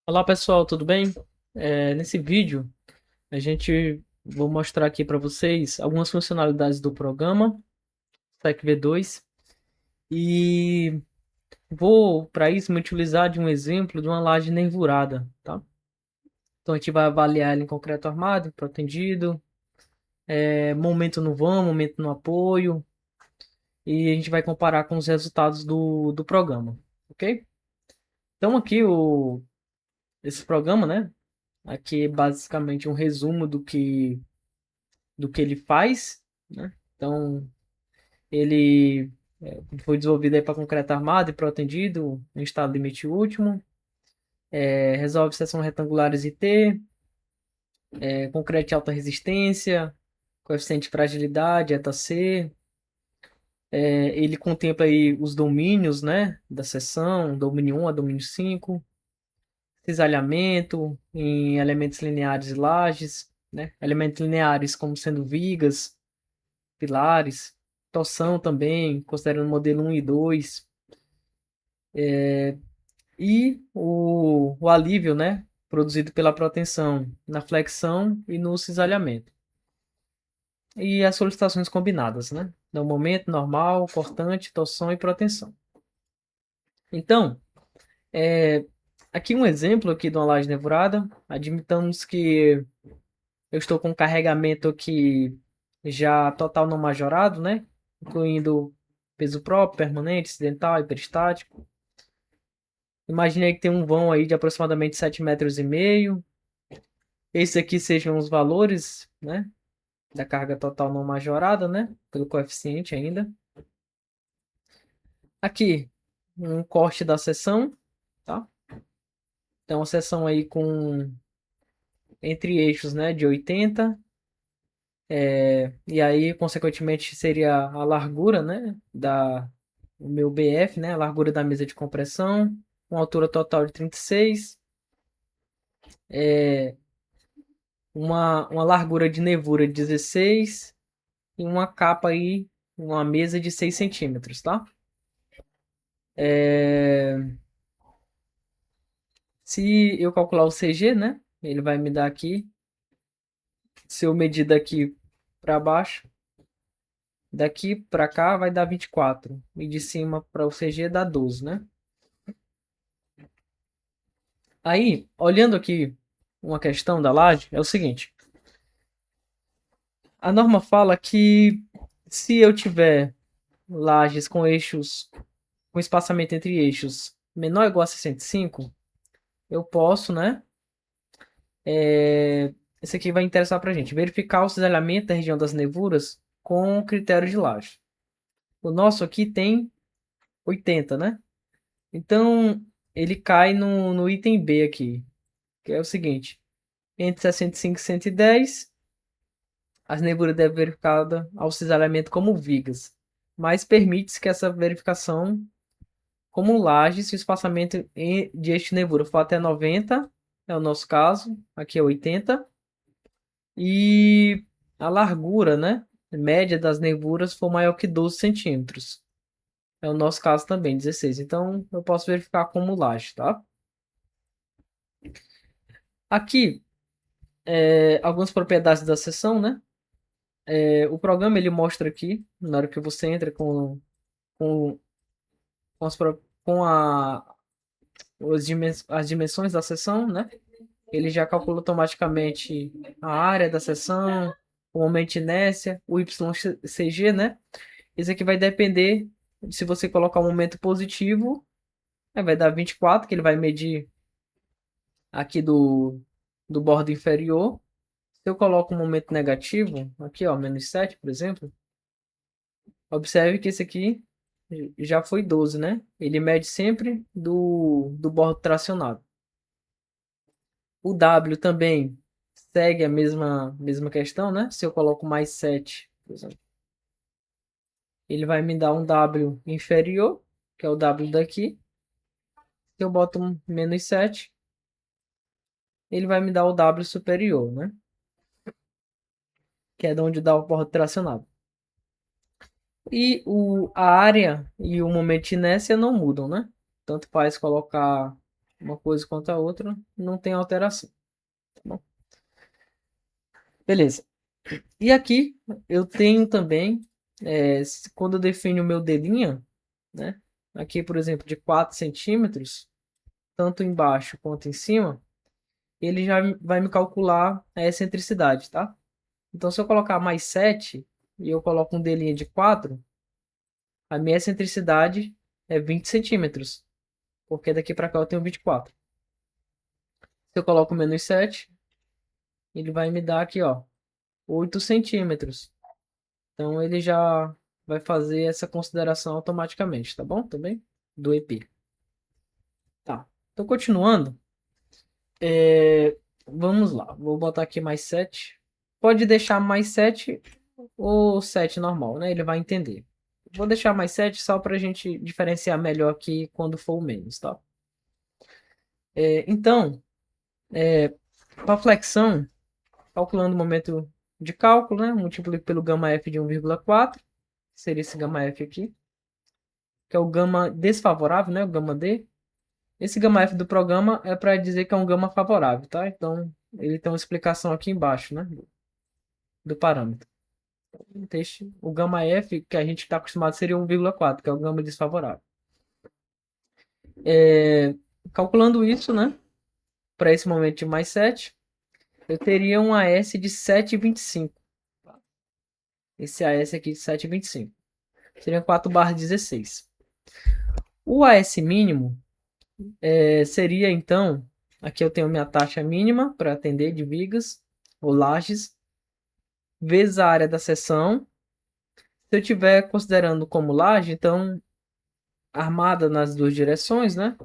Olá pessoal, tudo bem? Nesse vídeo vou mostrar aqui para vocês algumas funcionalidades do programa Stack V2 e vou para isso me utilizar de um exemplo de uma laje nervurada, tá? Então a gente vai avaliar ela em concreto armado, protendido, momento no vão, momento no apoio e a gente vai comparar com os resultados do programa, ok? Então esse programa, né? Aqui é basicamente um resumo do que ele faz, né? Então, ele foi desenvolvido para concreto armado e protendido em estado limite último, resolve seção retangulares IT, concreto de alta resistência, coeficiente de fragilidade, eta C. Ele contempla aí os domínios, né, da seção, domínio 1 a domínio 5, cisalhamento em elementos lineares e lajes, né, elementos lineares como sendo vigas, pilares, torção também, considerando o modelo 1 e 2, e o alívio, né, produzido pela proteção na flexão e no cisalhamento. E as solicitações combinadas, né, no momento normal, cortante, torção e proteção. Então, é, aqui um exemplo aqui de uma laje nervurada. Admitamos que eu estou com um carregamento aqui já total não majorado, né, incluindo peso próprio, permanente, acidental e peristático. Imaginei que tem um vão aí de aproximadamente 7,5 metros. Esses aqui sejam os valores, né, da carga total não majorada, né, pelo coeficiente ainda. Aqui, um corte da seção, tá? Então, a seção aí com entre eixos, né, de 80, e aí, consequentemente, seria a largura, né, o meu BF, né, a largura da mesa de compressão, uma altura total de 36, uma largura de nervura de 16 e uma capa aí, uma mesa de 6 centímetros, tá? Se eu calcular o CG, né? Ele vai me dar aqui, se eu medir daqui para baixo, daqui para cá vai dar 24. E de cima para o CG dá 12, né? Aí, olhando aqui uma questão da laje, é o seguinte. A norma fala que se eu tiver lajes com eixos, com espaçamento entre eixos menor ou igual a 65, eu posso, né? Esse aqui vai interessar para a gente. Verificar o cisalhamento da região das nervuras com critério de laje. O nosso aqui tem 80, né? Então, ele cai no item B aqui, que é o seguinte. Entre 65 e 110, as nervuras devem ser verificadas ao cisalhamento como vigas. Mas permite-se que essa verificação como laje, se o espaçamento de eixo de nervura for até 90, é o nosso caso, aqui é 80, e a largura, né, média das nervuras for maior que 12 centímetros. É o nosso caso também, 16. Então, eu posso verificar como laje, tá? Aqui, algumas propriedades da seção, né? O programa, ele mostra aqui, na hora que você entra com, com, as, com as dimensões da seção, né? Ele já calcula automaticamente a área da seção, o momento de inércia, o YCG, né? Isso aqui vai depender de se você colocar um momento positivo, vai dar 24, que ele vai medir aqui do bordo inferior. Se eu coloco um momento negativo, aqui ó, -7, por exemplo, observe que esse aqui já foi 12, né? Ele mede sempre do bordo tracionado. O W também segue a mesma questão, né? Se eu coloco mais 7, por exemplo, ele vai me dar um W inferior, que é o W daqui. Se eu boto um -7, ele vai me dar o W superior, né? Que é de onde dá o bordo tracionado. E a área e o momento de inércia não mudam, né? Tanto faz colocar uma coisa quanto a outra, não tem alteração, tá bom? Beleza. E aqui eu tenho também, quando eu defino o meu D', né? Aqui, por exemplo, de 4 centímetros, tanto embaixo quanto em cima, ele já vai me calcular a excentricidade, tá? Então, se eu colocar mais 7 e eu coloco um D' de 4, a minha excentricidade é 20 centímetros, porque daqui para cá eu tenho 24. Se eu coloco menos 7, ele vai me dar aqui, ó, 8 centímetros. Então, ele já vai fazer essa consideração automaticamente, tá bom? Também do EP. Tá. Então, continuando, vamos lá. Vou botar aqui mais 7. Pode deixar mais 7 ou 7 normal, né? Ele vai entender. Vou deixar mais 7 só para a gente diferenciar melhor aqui quando for o menos, tá? Então, para flexão, calculando o momento de cálculo, né? Multiplico pelo gama F de 1,4, seria esse gama F aqui, que é o gama desfavorável, né? O gama D. Esse gama F do programa é para dizer que é um gama favorável, tá? Então, ele tem uma explicação aqui embaixo, né? Do parâmetro. O gama F que a gente está acostumado seria 1,4, que é o gama desfavorável. Calculando isso, né? Para esse momento de mais 7, eu teria um AS de 7,25. Esse AS aqui de 7,25. Seria 4/16. O AS mínimo seria, então, aqui eu tenho minha taxa mínima para atender de vigas ou lajes, vezes a área da seção. Se eu estiver considerando como laje, então, armada nas duas direções, né?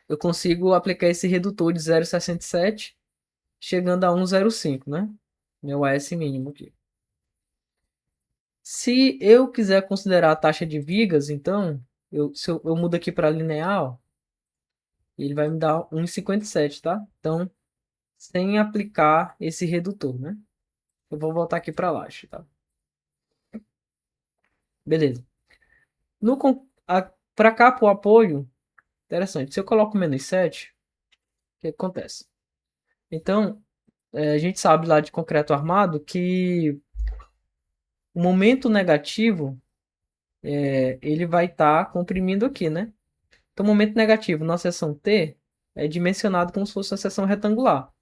Eu consigo aplicar esse redutor de 0,67, chegando a 1,05, né? Meu AS mínimo aqui. Se eu quiser considerar a taxa de vigas, então, se eu mudo aqui para linear, ele vai me dar 1,57, tá? Então, sem aplicar esse redutor, né? Eu vou voltar aqui para laje, tá? Beleza. Para cá, para o apoio, interessante. Se eu coloco menos 7, o que acontece? Então, a gente sabe lá de concreto armado que o momento negativo, ele vai estar comprimindo aqui, né? Então, o momento negativo na seção T é dimensionado como se fosse uma seção retangular,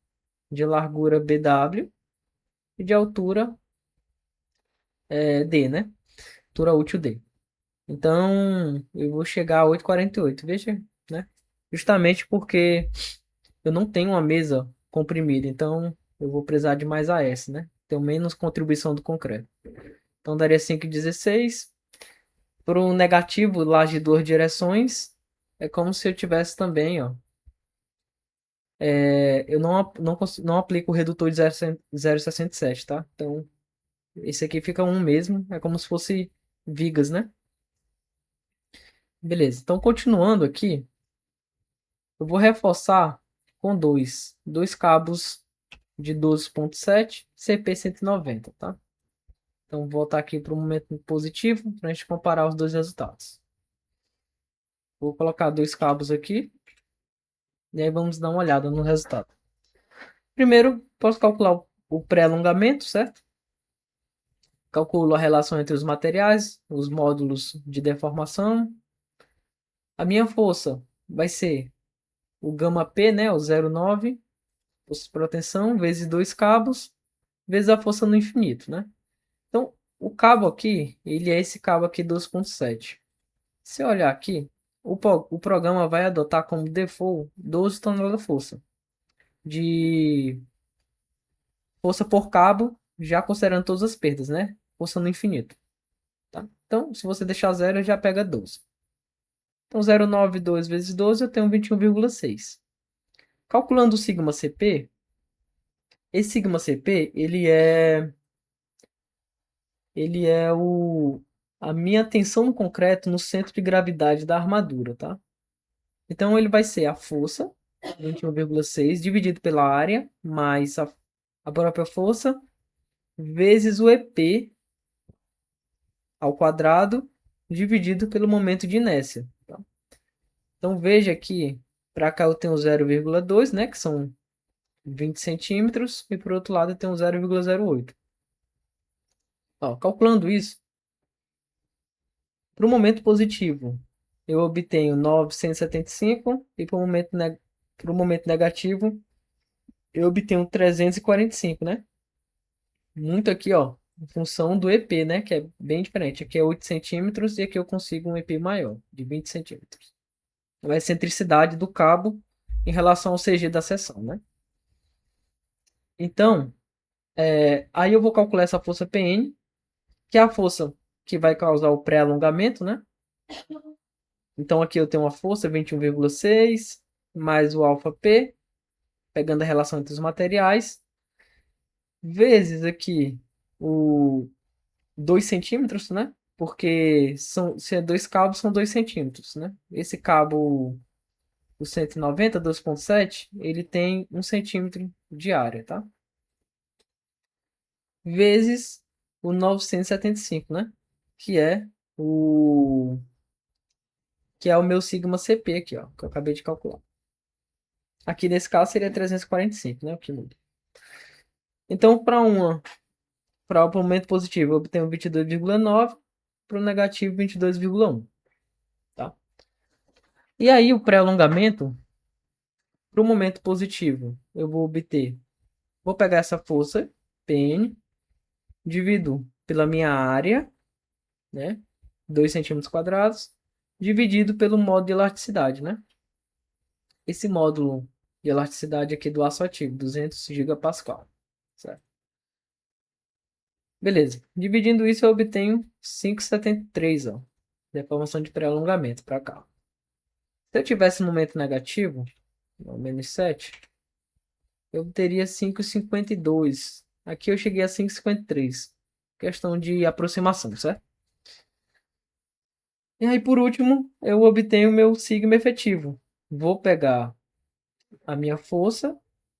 de largura BW e de altura D, né? Altura útil D. Então, eu vou chegar a 8,48, veja, né? Justamente porque eu não tenho uma mesa comprimida, então eu vou precisar de mais AS, né? Tenho menos contribuição do concreto. Então, daria 5,16. Para o negativo, lá de duas direções, é como se eu tivesse também, ó. Eu não aplico o redutor de 0,67, tá? Então, esse aqui fica 1 mesmo, é como se fosse vigas, né? Beleza, então continuando aqui, eu vou reforçar com dois cabos de 12,7 CP190, tá? Então, vou voltar aqui para o momento positivo para a gente comparar os dois resultados. Vou colocar dois cabos aqui e aí vamos dar uma olhada no resultado. Primeiro, posso calcular o pré-alongamento, certo? Calculo a relação entre os materiais, os módulos de deformação. A minha força vai ser o gama P, né, o 0,9, força de proteção, vezes dois cabos, vezes a força no infinito, né? Então, o cabo aqui, ele é esse cabo aqui 12,7. Se eu olhar aqui, o programa vai adotar como default 12 toneladas de força. De força por cabo, já considerando todas as perdas, né? Força no infinito. Tá? Então, se você deixar zero, já pega 12. Então, 0,92 vezes 12, eu tenho 21,6. Calculando o sigma CP, esse sigma CP, ele é a minha tensão no concreto no centro de gravidade da armadura, tá? Então, ele vai ser a força, 21,6, dividido pela área, mais a própria força, vezes o EP ao quadrado, dividido pelo momento de inércia. Tá? Então, veja aqui, Para cá eu tenho 0,2, né? Que são 20 centímetros. E para o outro lado eu tenho 0,08. Ó, calculando isso, para o momento positivo, eu obtenho 975. E para o momento negativo, eu obtenho 345, né? Muito aqui, ó, em função do EP, né? Que é bem diferente. Aqui é 8 centímetros e aqui eu consigo um EP maior, de 20 centímetros. A excentricidade do cabo em relação ao CG da seção, né? Então, aí eu vou calcular essa força PN, que é a força que vai causar o pré-alongamento, né? Então aqui eu tenho uma força 21,6 mais o alfa P, pegando a relação entre os materiais, vezes aqui o 2 centímetros, né? Porque se é dois cabos, são 2 centímetros, né? Esse cabo, o 190, 2,7, ele tem 1 centímetro de área, tá? Vezes o 975, né? Que é o que é o meu sigma CP aqui, ó, que eu acabei de calcular. Aqui nesse caso seria 345, né? O que muda. Então, para o momento positivo, eu obtenho 22,9, para o negativo 22,1, tá? E aí o pré-alongamento, para o momento positivo, eu vou pegar essa força PN, divido pela minha área, né? 2 centímetros quadrados, dividido pelo módulo de elasticidade, né? Esse módulo de elasticidade aqui do aço ativo, 200 gigapascal, certo? Beleza. Dividindo isso, eu obtenho 5,73, ó. Deformação de pré-alongamento para cá. Se eu tivesse momento negativo, menos 7, eu teria 5,52. Aqui eu cheguei a 5,53. Questão de aproximação, certo? E aí, por último, eu obtenho meu sigma efetivo. Vou pegar a minha força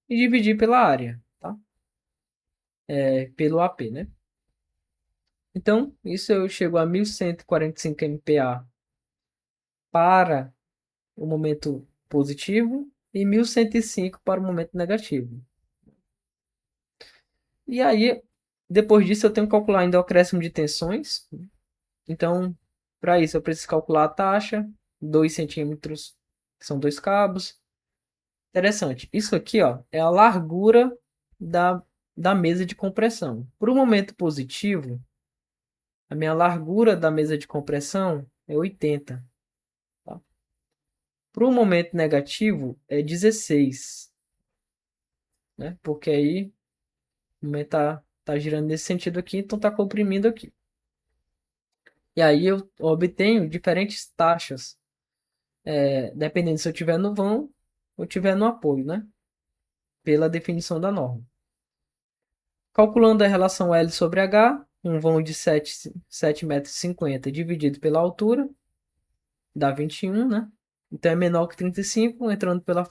e dividir pela área, tá? Pelo AP, né? Então, isso eu chego a 1.145 MPa para o momento positivo e 1.105 para o momento negativo. E aí, depois disso, eu tenho que calcular ainda o acréscimo de tensões. Então, para isso, eu preciso calcular a taxa, 2 centímetros, que são dois cabos. Interessante. Isso aqui, ó, é a largura da mesa de compressão. Para o momento positivo, a minha largura da mesa de compressão é 80. Tá? Para o momento negativo, é 16. Né? Porque aí o momento tá girando nesse sentido aqui, então tá comprimindo aqui. E aí eu obtenho diferentes taxas, dependendo se eu estiver no vão ou estiver no apoio, né? Pela definição da norma. Calculando a relação L sobre H, um vão de 7,50 metros dividido pela altura, dá 21, né? Então é menor que 35, entrando pela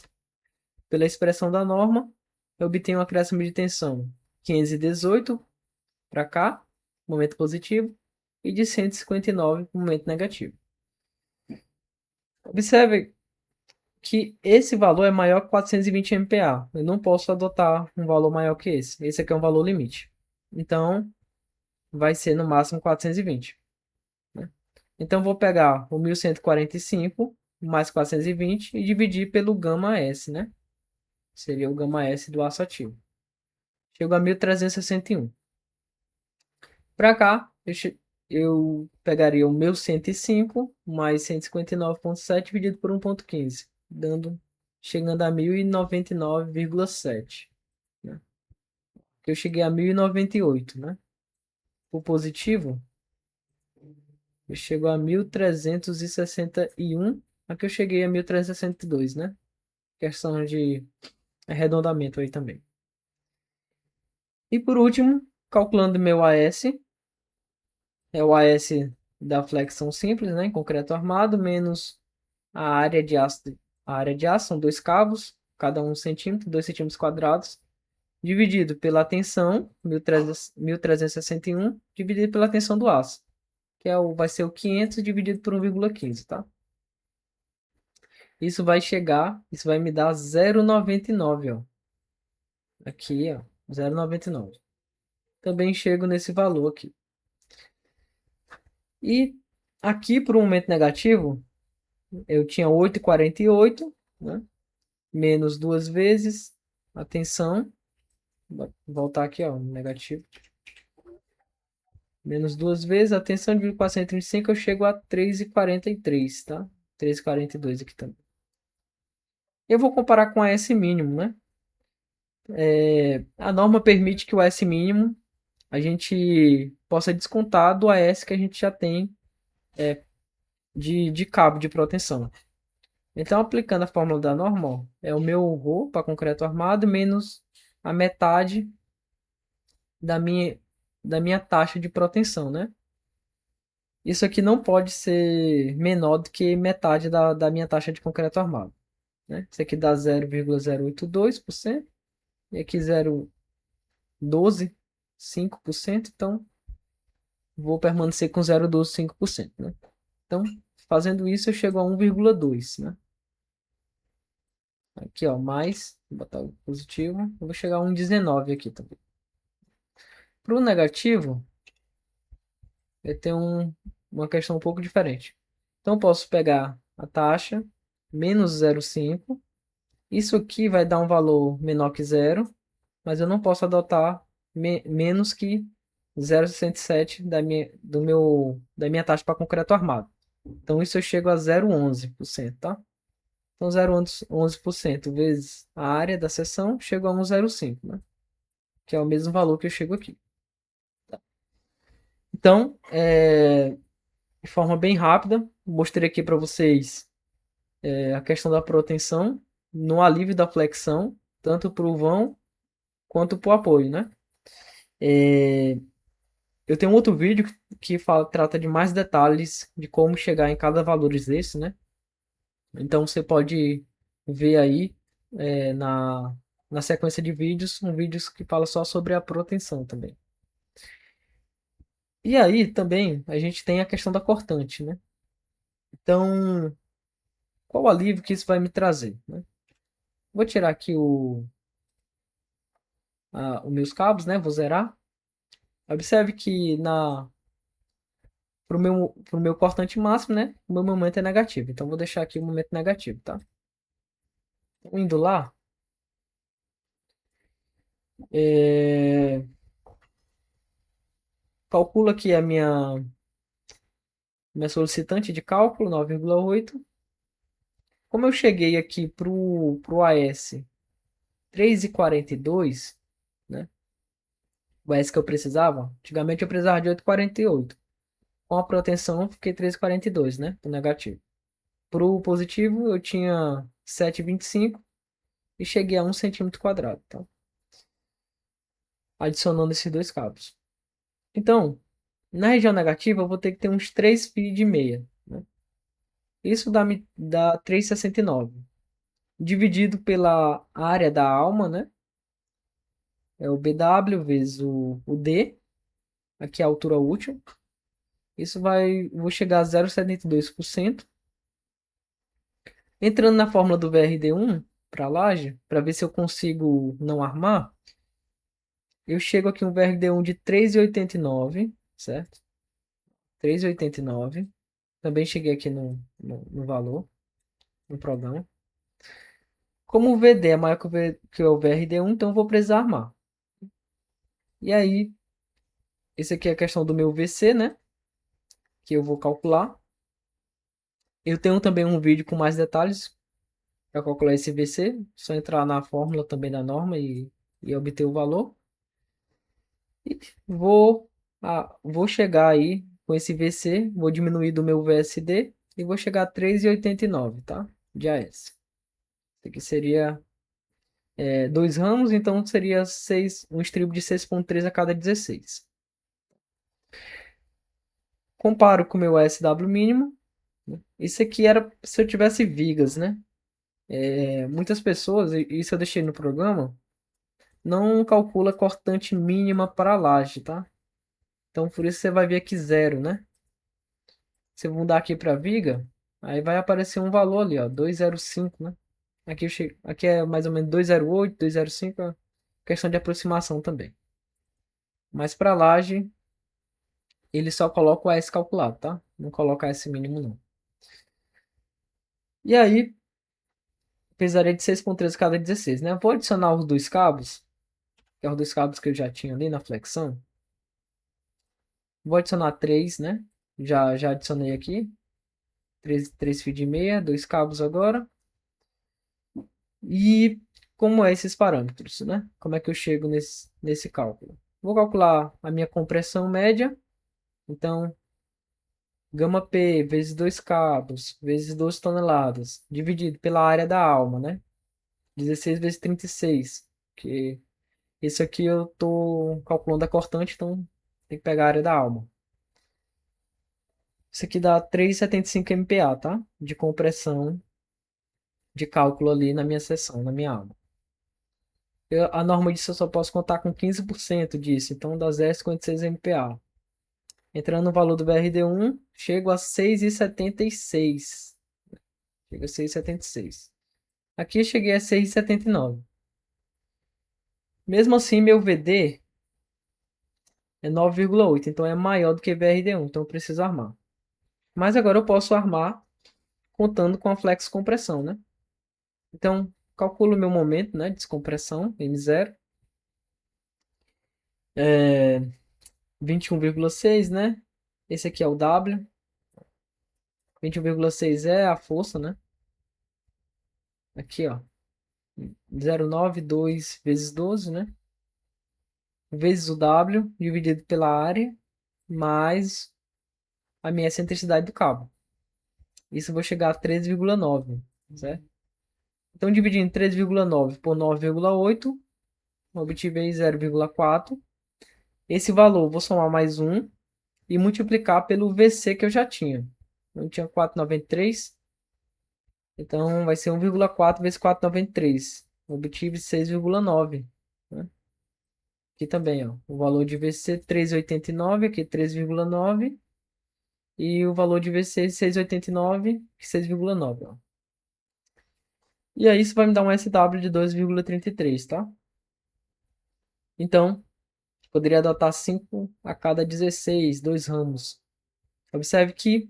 expressão da norma, eu obtenho um acréscimo de tensão 518 para cá, momento positivo, e de 159 momento negativo. Observe que esse valor é maior que 420 MPa. Eu não posso adotar um valor maior que esse. Esse aqui é um valor limite. Então, vai ser no máximo 420. Né? Então, vou pegar o 1.145 mais 420 e dividir pelo gama S, né? Seria o gama S do aço ativo. Chego a 1.361. Para cá, eu pegaria o meu 105 mais 159,7 dividido por 1,15, chegando a 1099,7. Né? Eu cheguei a 1098, né? O positivo, eu chego a 1361. Aqui eu cheguei a 1362, né? Questão de arredondamento aí também. E por último, calculando meu AS, é o AS da flexão simples, né? Em concreto armado, menos a área de aço. A área de aço são dois cabos, cada 1 centímetro, 2 centímetros quadrados, dividido pela tensão, 1361, dividido pela tensão do aço, que vai ser o 500 dividido por 1,15, tá? isso vai me dar 0,99, ó. Aqui, ó, 0,99. Também chego nesse valor aqui. E aqui para o momento negativo, eu tinha 8,48, né? Menos duas vezes. Atenção. Vou voltar aqui, ó, negativo. Menos duas vezes. Atenção, dividido por 435, eu chego a 3,43, tá? 3,42 aqui também. Eu vou comparar com a S mínimo, né? A norma permite que o S mínimo a gente possa descontar do AS que a gente já tem de cabo de proteção. Então, aplicando a fórmula da normal, é o meu ρ para concreto armado menos a metade da minha, da minha taxa de proteção, né? Isso aqui não pode ser menor do que metade da minha taxa de concreto armado, né? Isso aqui dá 0,082% e aqui 0,125%, então vou permanecer com 0,125%, né? Então, fazendo isso, eu chego a 1,2, né? Aqui, ó, mais, vou botar o positivo, eu vou chegar a 1,19 aqui também. Para o negativo, eu tenho uma questão um pouco diferente. Então, eu posso pegar a taxa menos 0,5. Isso aqui vai dar um valor menor que zero, mas eu não posso adotar menos que 0,67 da minha taxa para concreto armado. Então, isso eu chego a 0,11%, tá? Então, 0,11% vezes a área da seção, chego a 1,05, né? Que é o mesmo valor que eu chego aqui. Então, de forma bem rápida, mostrei aqui para vocês a questão da proteção no alívio da flexão, tanto para o vão quanto para o apoio, né? Eu tenho um outro vídeo que trata de mais detalhes de como chegar em cada valor desse, né? Então você pode ver aí na sequência de vídeos, um vídeo que fala só sobre a proteção também. E aí também a gente tem a questão da cortante, né? Então, qual alívio que isso vai me trazer, né? Vou tirar aqui os meus cabos, né? Vou zerar. Observe que pro meu cortante máximo, né? O meu momento é negativo. Então, vou deixar aqui o momento negativo, tá? Então, indo lá, calculo aqui a minha solicitante de cálculo, 9,8. Como eu cheguei aqui pro AS 3,42, né? O AS que eu precisava, antigamente eu precisava de 8,48. Com a proteção, eu fiquei 3,42, né? Pro negativo. Pro positivo, eu tinha 7,25 e cheguei a 1 centímetro quadrado, tá? Adicionando esses dois cabos. Então, na região negativa, eu vou ter que ter uns 3 fios de meia, né? Isso dá 3,69. Dividido pela área da alma, né? É o BW vezes o D, aqui é a altura útil. Isso vou chegar a 0,72%. Entrando na fórmula do VRD1 para laje, para ver se eu consigo não armar, eu chego aqui um VRD1 de 3,89, certo? 3,89. Também cheguei aqui no valor, no programa. Como o VD é maior que o VRD1, então eu vou precisar armar. E aí, esse aqui é a questão do meu VC, né? Que eu vou calcular. Eu tenho também um vídeo com mais detalhes para calcular esse VC. Só entrar na fórmula também da norma e obter o valor. E vou chegar aí com esse VC. Vou diminuir do meu VSD e vou chegar a 3,89, tá? De AS. Isso aqui seria 2 ramos, então seria um estribo de 6,3 a cada 16. Comparo com o meu SW mínimo. Isso aqui era se eu tivesse vigas, né? Muitas pessoas, e isso eu deixei no programa, não calcula cortante mínima para a laje, tá? Então por isso você vai ver aqui zero, né? Se eu mudar aqui para viga, Aí vai aparecer um valor ali, ó, 205, né? Aqui é mais ou menos 208, 205, é questão de aproximação também. Mas para laje, ele só coloca o AS calculado, tá? Não coloca AS mínimo, não. E aí, precisaria de 6,13 cada 16, né? Vou adicionar os dois cabos, que é os dois cabos que eu já tinha ali na flexão. Vou adicionar 3, né? Já adicionei aqui. 3 fios de meia, dois cabos agora. E como é esses parâmetros, né? Como é que eu chego nesse cálculo? Vou calcular a minha compressão média. Então, gama P vezes dois cabos, vezes 12 toneladas, dividido pela área da alma, né? 16 vezes 36, que esse aqui eu tô calculando a cortante, então tem que pegar a área da alma. Isso aqui dá 3,75 MPa, tá? De compressão de cálculo ali na minha seção, na minha aula. A norma disso eu só posso contar com 15% disso, então dá 0,56 MPa. Entrando no valor do BRD1, chego a 6,76. Chega a 6,76. Aqui eu cheguei a 6,79. Mesmo assim, meu VD é 9,8, então é maior do que BRD1, então eu preciso armar. Mas agora eu posso armar contando com a flex compressão, né? Então, calculo meu momento, né, de descompressão, M0. 21,6, né? Esse aqui é o W. 21,6 é a força, né? Aqui, ó. 0,92 vezes 12, né? Vezes o W dividido pela área, mais a minha excentricidade do cabo. Isso eu vou chegar a 13,9, certo? Então, dividindo 13,9 por 9,8, obtive 0,4. Esse valor eu vou somar mais 1 e multiplicar pelo VC que eu já tinha. Eu tinha 4,93. Então, vai ser 1,4 vezes 4,93. Obtive 6,9. Né? Aqui também, ó. O valor de VC 3,89, aqui 3,9. E o valor de VC 6,89, 6,9, ó. E aí isso vai me dar um SW de 2,33, tá? Então, poderia adotar 5 a cada 16, 2 ramos. Observe que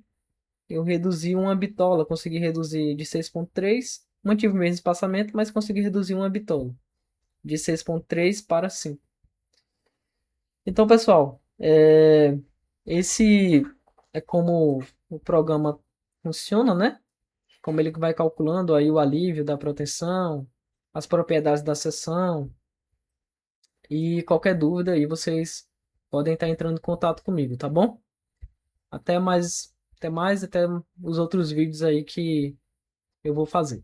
eu reduzi uma bitola, consegui reduzir de 6,3, mantive o mesmo espaçamento, mas consegui reduzir uma bitola de 6,3 para 5. Então, pessoal, esse é como o programa funciona, né? Como ele vai calculando aí o alívio da proteção, as propriedades da seção, e qualquer dúvida aí vocês podem estar entrando em contato comigo, tá bom? Até mais, até os outros vídeos aí que eu vou fazer.